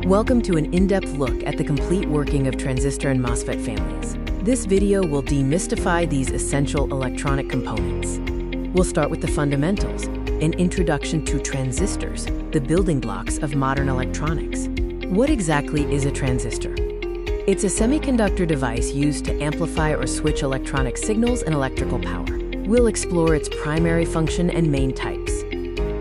Welcome to an in-depth look at the complete working of transistor and MOSFET families. This video will demystify these essential electronic components. We'll start with the fundamentals, an introduction to transistors, the building blocks of modern electronics. What exactly is a transistor? It's a semiconductor device used to amplify or switch electronic signals and electrical power. We'll explore its primary function and main types.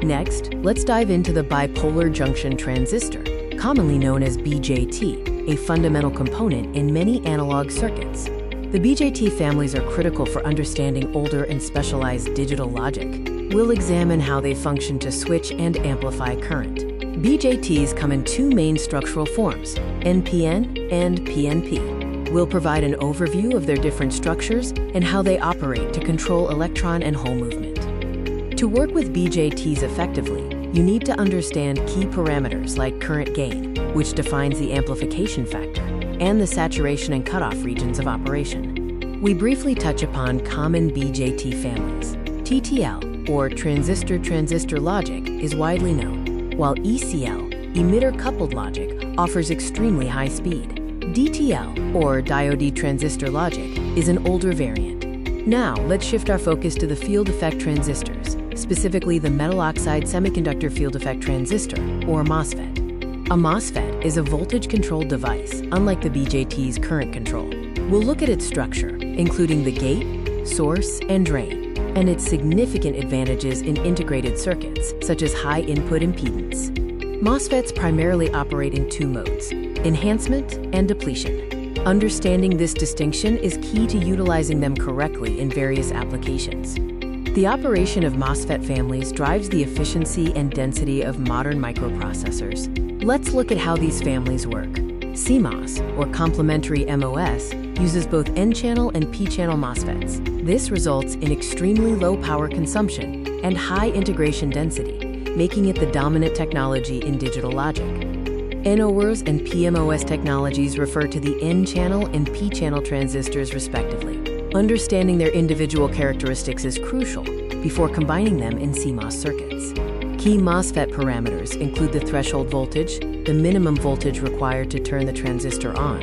Next, let's dive into the bipolar junction transistor, commonly known as BJT, a fundamental component in many analog circuits. The BJT families are critical for understanding older and specialized digital logic. We'll examine how they function to switch and amplify current. BJTs come in two main structural forms, NPN and PNP. We'll provide an overview of their different structures and how they operate to control electron and hole movement. To work with BJTs effectively, you need to understand key parameters like current gain, which defines the amplification factor, and the saturation and cutoff regions of operation. We briefly touch upon common BJT families. TTL, or transistor-transistor logic, is widely known, while ECL, emitter-coupled logic, offers extremely high speed. DTL, or diode transistor logic, is an older variant. Now, let's shift our focus to the field effect transistors, specifically the metal oxide semiconductor field effect transistor, or MOSFET. A MOSFET is a voltage-controlled device, unlike the BJT's current control. We'll look at its structure, including the gate, source, and drain, and its significant advantages in integrated circuits, such as high input impedance. MOSFETs primarily operate in two modes, enhancement and depletion. Understanding this distinction is key to utilizing them correctly in various applications. The operation of MOSFET families drives the efficiency and density of modern microprocessors. Let's look at how these families work. CMOS, or complementary MOS, uses both N-channel and P-channel MOSFETs. This results in extremely low power consumption and high integration density, making it the dominant technology in digital logic. NORs and PMOS technologies refer to the N-channel and P-channel transistors respectively. Understanding their individual characteristics is crucial before combining them in CMOS circuits. Key MOSFET parameters include the threshold voltage, the minimum voltage required to turn the transistor on,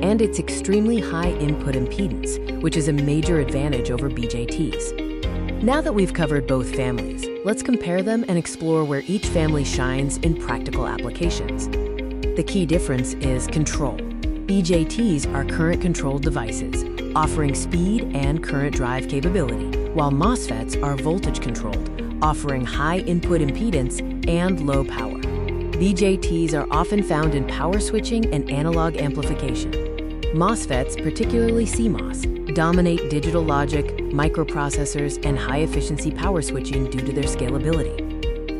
and its extremely high input impedance, which is a major advantage over BJTs. Now that we've covered both families, let's compare them and explore where each family shines in practical applications. The key difference is control. BJTs are current-controlled devices, offering speed and current drive capability, while MOSFETs are voltage-controlled, offering high input impedance and low power. BJTs are often found in power switching and analog amplification. MOSFETs, particularly CMOS, dominate digital logic, microprocessors, and high-efficiency power switching due to their scalability.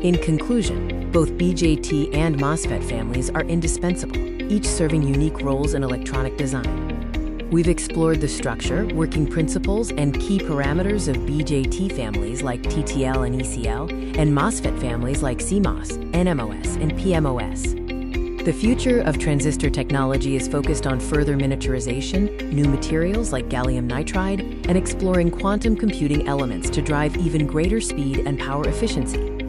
In conclusion, both BJT and MOSFET families are indispensable, each serving unique roles in electronic design. We've explored the structure, working principles, and key parameters of BJT families like TTL and ECL, and MOSFET families like CMOS, NMOS, and PMOS. The future of transistor technology is focused on further miniaturization, new materials like gallium nitride, and exploring quantum computing elements to drive even greater speed and power efficiency.